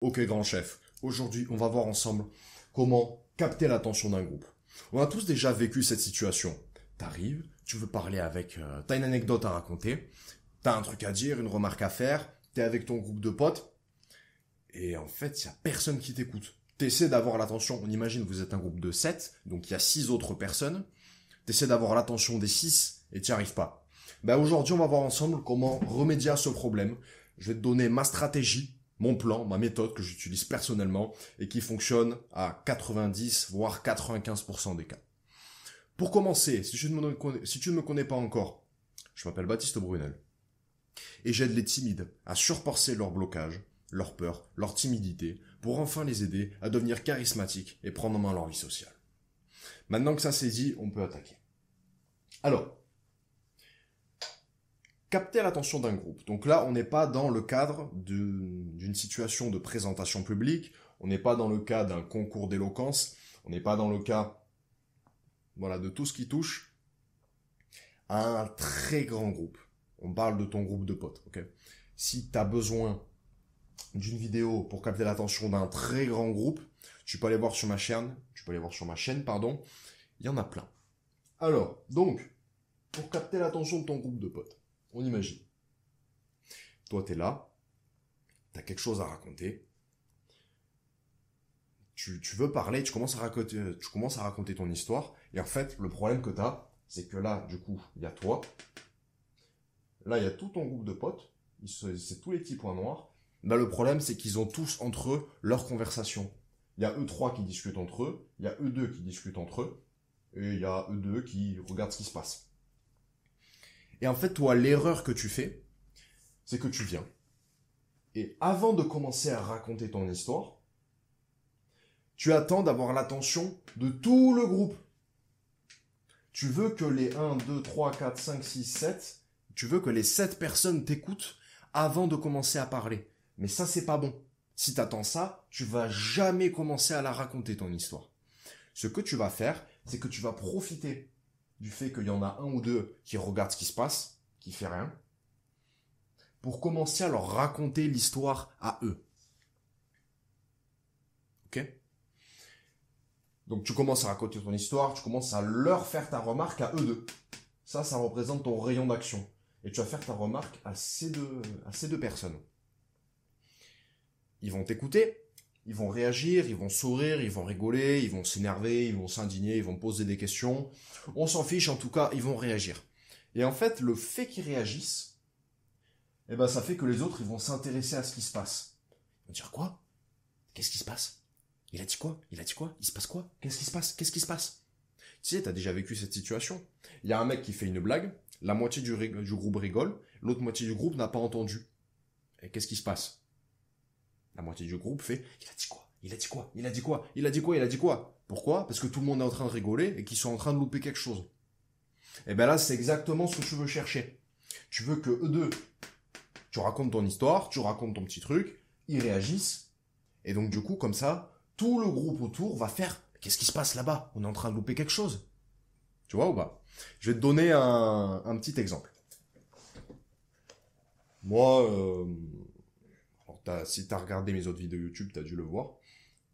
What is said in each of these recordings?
Ok grand chef, aujourd'hui on va voir ensemble comment capter l'attention d'un groupe. On a tous déjà vécu cette situation. T'arrives, tu veux parler avec... t'as une anecdote à raconter, t'as un truc à dire, une remarque à faire, t'es avec ton groupe de potes, et en fait, il y a personne qui t'écoute. T'essaies d'avoir l'attention, on imagine vous êtes un groupe de 7, donc il y a 6 autres personnes, t'essaies d'avoir l'attention des 6 et t'y arrives pas. Ben aujourd'hui on va voir ensemble comment remédier à ce problème. Je vais te donner ma stratégie, mon plan, ma méthode que j'utilise personnellement et qui fonctionne à 90 voire 95% des cas. Pour commencer, si tu ne me connais pas encore, je m'appelle Baptiste Brunel et j'aide les timides à surpasser leur blocage, leur peur, leur timidité pour enfin les aider à devenir charismatiques et prendre en main leur vie sociale. Maintenant que ça c'est dit, on peut attaquer. Alors, capter l'attention d'un groupe. Donc là, on n'est pas dans le cadre d'une situation de présentation publique, on n'est pas dans le cas d'un concours d'éloquence, on n'est pas dans le cas de tout ce qui touche à un très grand groupe. On parle de ton groupe de potes, ok? Si tu as besoin d'une vidéo pour capter l'attention d'un très grand groupe, tu peux aller voir sur ma chaîne, il y en a plein. Alors, donc, pour capter l'attention de ton groupe de potes, on imagine. Toi, t'es là, t'as quelque chose à raconter, tu veux parler, tu commences à raconter ton histoire, et en fait, le problème que t'as, c'est que là, du coup, il y a toi, là, il y a tout ton groupe de potes, c'est tous les petits points noirs. Là, le problème, c'est qu'ils ont tous entre eux leur conversation. Il y a eux trois qui discutent entre eux, il y a eux deux qui discutent entre eux, et il y a eux deux qui regardent ce qui se passe. Et en fait, toi, l'erreur que tu fais, c'est que tu viens. Et avant de commencer à raconter ton histoire, tu attends d'avoir l'attention de tout le groupe. Tu veux que les 1, 2, 3, 4, 5, 6, 7, tu veux que les 7 personnes t'écoutent avant de commencer à parler. Mais ça, c'est pas bon. Si t'attends ça, tu vas jamais commencer à la raconter ton histoire. Ce que tu vas faire, c'est que tu vas profiter du fait qu'il y en a un ou deux qui regardent ce qui se passe, qui fait rien, pour commencer à leur raconter l'histoire à eux. Ok? Donc tu commences à raconter ton histoire, tu commences à leur faire ta remarque à eux deux. Ça représente ton rayon d'action. Et tu vas faire ta remarque à ces deux personnes. Ils vont t'écouter, ils vont réagir, ils vont sourire, ils vont rigoler, ils vont s'énerver, ils vont s'indigner, ils vont poser des questions. On s'en fiche, en tout cas, ils vont réagir. Et en fait, le fait qu'ils réagissent, ça fait que les autres, ils vont s'intéresser à ce qui se passe. Ils vont dire quoi? Qu'est-ce qui se passe? Il a dit quoi? Il a dit quoi? Il se passe quoi? Qu'est-ce qui se passe? Qu'est-ce qui se passe? Tu sais, t'as déjà vécu cette situation. Il y a un mec qui fait une blague, la moitié du groupe rigole, l'autre moitié du groupe n'a pas entendu. Et qu'est-ce qui se passe? La moitié du groupe fait, il a dit quoi? Il a dit quoi? Il a dit quoi? Il a dit quoi? Il a dit quoi? Pourquoi? Parce que tout le monde est en train de rigoler et qu'ils sont en train de louper quelque chose. Et ben là, c'est exactement ce que tu veux chercher. Tu veux que eux deux, tu racontes ton histoire, tu racontes ton petit truc, ils réagissent, et donc du coup, comme ça, tout le groupe autour va faire, qu'est-ce qui se passe là-bas? On est en train de louper quelque chose. Tu vois ou pas? Je vais te donner un petit exemple. Moi, si t'as regardé mes autres vidéos YouTube, t'as dû le voir.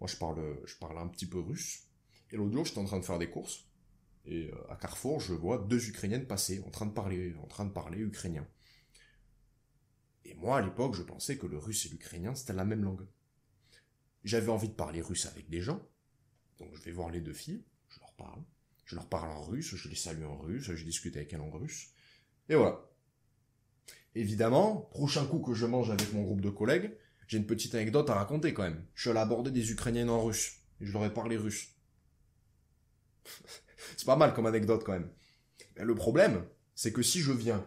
Moi, je parle un petit peu russe. Et l'autre jour, j'étais en train de faire des courses. Et à Carrefour, je vois deux Ukrainiennes passer, en train de parler ukrainien. Et moi, à l'époque, je pensais que le russe et l'ukrainien, c'était la même langue. J'avais envie de parler russe avec des gens. Donc, je vais voir les deux filles, je leur parle. Je leur parle en russe, je les salue en russe, je discute avec elles en russe. Et voilà. Évidemment, prochain coup que je mange avec mon groupe de collègues, j'ai une petite anecdote à raconter quand même. Je suis allé aborder des Ukrainiennes en russe. Et je leur ai parlé russe. C'est pas mal comme anecdote quand même. Mais le problème, c'est que si je viens,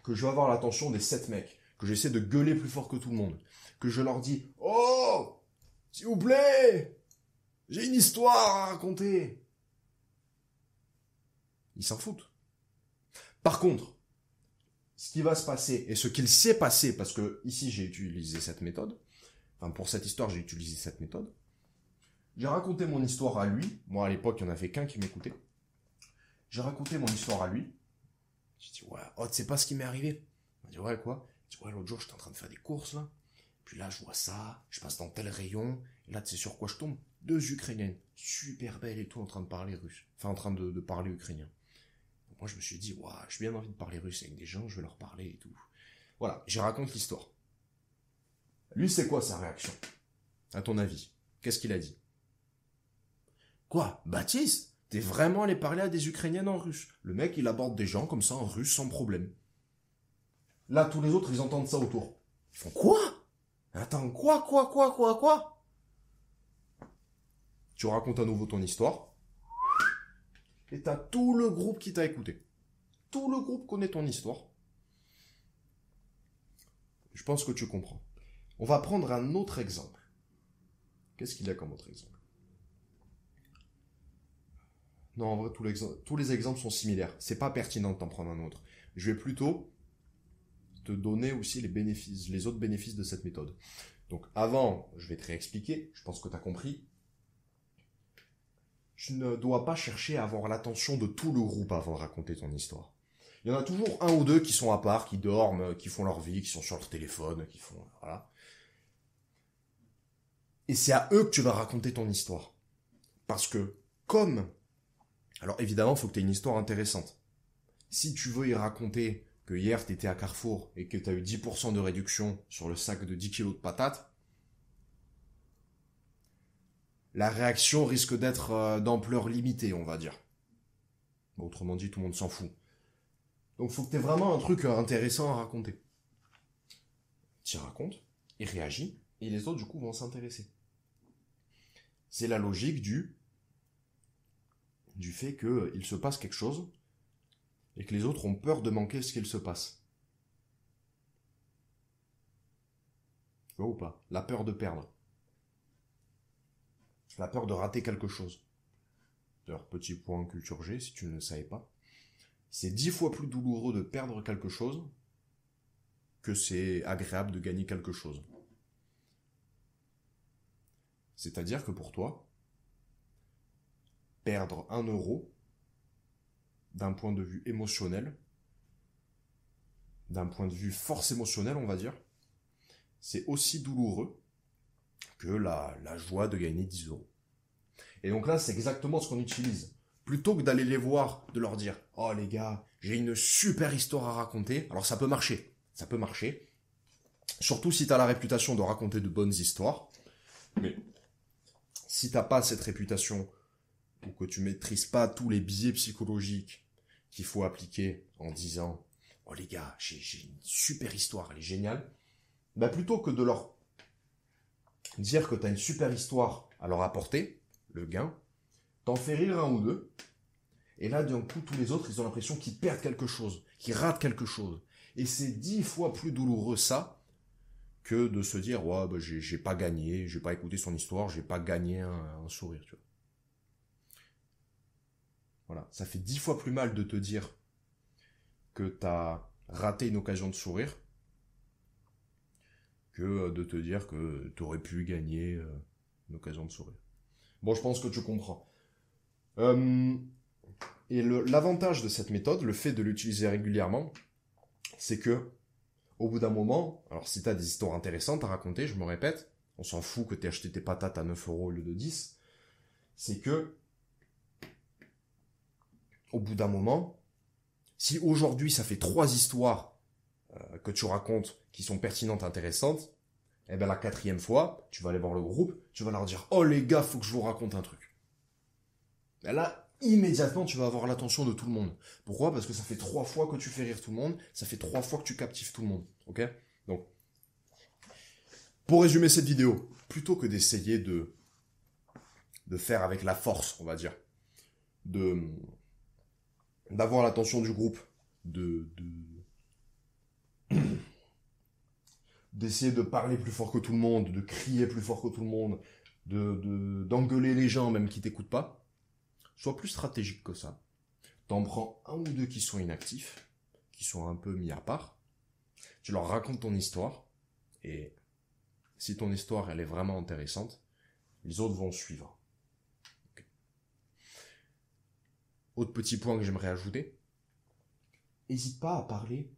que je vais avoir l'attention des 7 mecs, que j'essaie de gueuler plus fort que tout le monde, que je leur dis « Oh, s'il vous plaît, j'ai une histoire à raconter !» Ils s'en foutent. Par contre, ce qui va se passer, et ce qu'il s'est passé, parce que ici j'ai utilisé cette méthode, enfin pour cette histoire j'ai utilisé cette méthode, j'ai raconté mon histoire à lui, moi à l'époque il n'y en avait qu'un qui m'écoutait, j'ai raconté mon histoire à lui, j'ai dit ouais, oh tu sais pas ce qui m'est arrivé? Il m'a dit ouais quoi? Il dit ouais l'autre jour j'étais en train de faire des courses là, Puis là, je vois ça, je passe dans tel rayon, et là, tu sais sur quoi je tombe? 2 Ukrainiennes, super belles et tout, en train de parler russe. Enfin, en train de parler ukrainien. Donc moi, je me suis dit, waouh, j'ai bien envie de parler russe avec des gens, je vais leur parler et tout. Voilà, je raconte l'histoire. Lui, c'est quoi sa réaction? À ton avis? Qu'est-ce qu'il a dit? Quoi? Baptiste? T'es vraiment allé parler à des Ukrainiennes en russe? Le mec, il aborde des gens comme ça en russe sans problème. Là, tous les autres, ils entendent ça autour. Ils font quoi? Attends, quoi? Tu racontes à nouveau ton histoire. Et t'as tout le groupe qui t'a écouté. Tout le groupe connaît ton histoire. Je pense que tu comprends. On va prendre un autre exemple. Qu'est-ce qu'il y a comme autre exemple? Non, en vrai, tous les exemples sont similaires. C'est pas pertinent de t'en prendre un autre. Je vais plutôt te donner aussi les bénéfices, les autres bénéfices de cette méthode. Donc avant, je vais te réexpliquer, je pense que tu as compris. Tu ne dois pas chercher à avoir l'attention de tout le groupe avant de raconter ton histoire. Il y en a toujours un ou deux qui sont à part, qui dorment, qui font leur vie, qui sont sur leur téléphone, qui font... Voilà. Et c'est à eux que tu vas raconter ton histoire. Parce que, comme... Alors évidemment, il faut que tu aies une histoire intéressante. Si tu veux y raconter que hier, tu étais à Carrefour et que tu as eu 10% de réduction sur le sac de 10 kilos de patates, la réaction risque d'être d'ampleur limitée, on va dire. Bon, autrement dit, tout le monde s'en fout. Donc il faut que tu aies vraiment un truc intéressant à raconter. Tu racontes, il réagit, et les autres, du coup, vont s'intéresser. C'est la logique du fait qu'il se passe quelque chose et que les autres ont peur de manquer ce qu'il se passe. Tu vois ou pas? La peur de perdre. La peur de rater quelque chose. D'ailleurs, petit point culture G, si tu ne le savais pas. C'est 10 fois plus douloureux de perdre quelque chose que c'est agréable de gagner quelque chose. C'est-à-dire que pour toi, perdre 1 euro, d'un point de vue émotionnel, d'un point de vue force émotionnelle, on va dire, c'est aussi douloureux que la joie de gagner 10 euros. Et donc là, c'est exactement ce qu'on utilise. Plutôt que d'aller les voir, de leur dire « Oh les gars, j'ai une super histoire à raconter », alors ça peut marcher. Ça peut marcher. Surtout si tu as la réputation de raconter de bonnes histoires. Mais si tu n'as pas cette réputation, ou que tu maîtrises pas tous les biais psychologiques qu'il faut appliquer en disant « Oh les gars, j'ai une super histoire, elle est géniale », bah plutôt que de leur dire que tu as une super histoire à leur apporter, le gain, t'en fais rire un ou deux, et là, d'un coup, tous les autres, ils ont l'impression qu'ils perdent quelque chose, qu'ils ratent quelque chose. Et c'est 10 fois plus douloureux ça, que de se dire, ouais, bah, j'ai pas gagné, j'ai pas écouté son histoire, j'ai pas gagné un sourire, tu vois. Voilà. Ça fait 10 fois plus mal de te dire que t'as raté une occasion de sourire, que de te dire que t'aurais pu gagner une occasion de sourire. Bon, je pense que tu comprends. Et l'avantage de cette méthode, le fait de l'utiliser régulièrement, c'est que, au bout d'un moment, alors si tu as des histoires intéressantes à raconter, je me répète, on s'en fout que tu aies acheté tes patates à 9 euros au lieu de 10, c'est que, au bout d'un moment, si aujourd'hui ça fait 3 histoires que tu racontes qui sont pertinentes, intéressantes, et bien la 4e fois, tu vas aller voir le groupe, tu vas leur dire « Oh les gars, faut que je vous raconte un truc ». Et là, immédiatement, tu vas avoir l'attention de tout le monde. Pourquoi? Parce que ça fait 3 fois que tu fais rire tout le monde, ça fait 3 fois que tu captives tout le monde. Ok? Donc, pour résumer cette vidéo, plutôt que d'essayer de faire avec la force, on va dire, d'avoir l'attention du groupe, d'essayer de parler plus fort que tout le monde, de crier plus fort que tout le monde, d'engueuler les gens même qui t'écoutent pas, sois plus stratégique que ça. T'en prends un ou deux qui sont inactifs, qui sont un peu mis à part, tu leur racontes ton histoire, et si ton histoire elle est vraiment intéressante, les autres vont suivre. Okay. Autre petit point que j'aimerais ajouter, n'hésite pas à parler,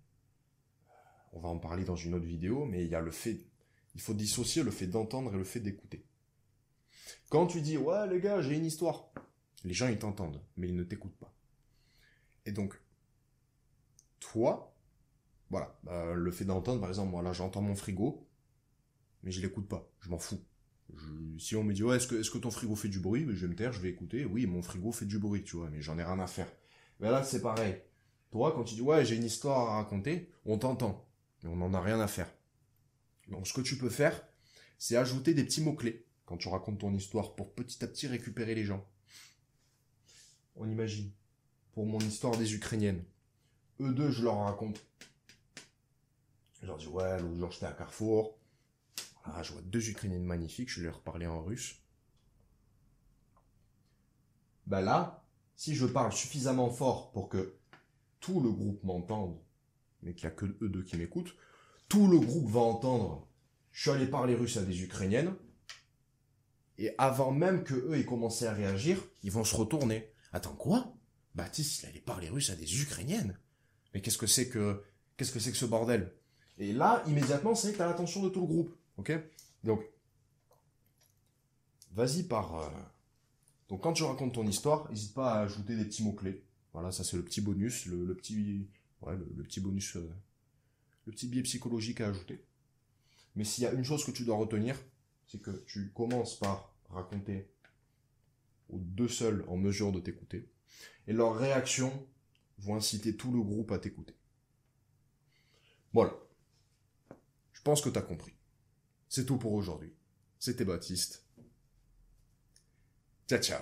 on va en parler dans une autre vidéo, mais il y a le fait Il faut dissocier le fait d'entendre et le fait d'écouter. Quand tu dis, ouais les gars, j'ai une histoire, les gens ils t'entendent, mais ils ne t'écoutent pas. Et donc, toi, voilà, le fait d'entendre, par exemple, moi là j'entends mon frigo, mais je l'écoute pas, je m'en fous. Si on me dit, ouais, est-ce que ton frigo fait du bruit? Je vais me taire, je vais écouter, oui, mon frigo fait du bruit, tu vois, mais j'en ai rien à faire. Mais là, c'est pareil. Toi, quand tu dis, ouais, j'ai une histoire à raconter, on t'entend, mais on n'en a rien à faire. Donc, ce que tu peux faire, c'est ajouter des petits mots-clés quand tu racontes ton histoire pour petit à petit récupérer les gens. On imagine, pour mon histoire des Ukrainiennes, eux deux, je leur raconte. Je leur dis, ouais, l'autre jour, j'étais à Carrefour. Ah, je vois deux Ukrainiennes magnifiques, je leur parlais en russe. Ben là, si je parle suffisamment fort pour que tout le groupe m'entende, mais qu'il n'y a que eux deux qui m'écoutent, tout le groupe va entendre, je suis allé parler russe à des Ukrainiennes, et avant même que eux aient commencé à réagir, ils vont se retourner. Attends, quoi? Baptiste, il allait parler russe à des Ukrainiennes? Mais qu'est-ce que c'est que ce bordel? Et là, immédiatement, c'est que t'as l'attention de tout le groupe. Ok? Donc, vas-y par... Donc, quand tu racontes ton histoire, n'hésite pas à ajouter des petits mots-clés. Voilà, ça c'est le petit bonus, le petit... Ouais, le petit bonus... le petit biais psychologique à ajouter. Mais s'il y a une chose que tu dois retenir, c'est que tu commences par raconter aux deux seuls en mesure de t'écouter. Et leurs réactions vont inciter tout le groupe à t'écouter. Voilà. Je pense que tu as compris. C'est tout pour aujourd'hui. C'était Baptiste. Ciao, ciao.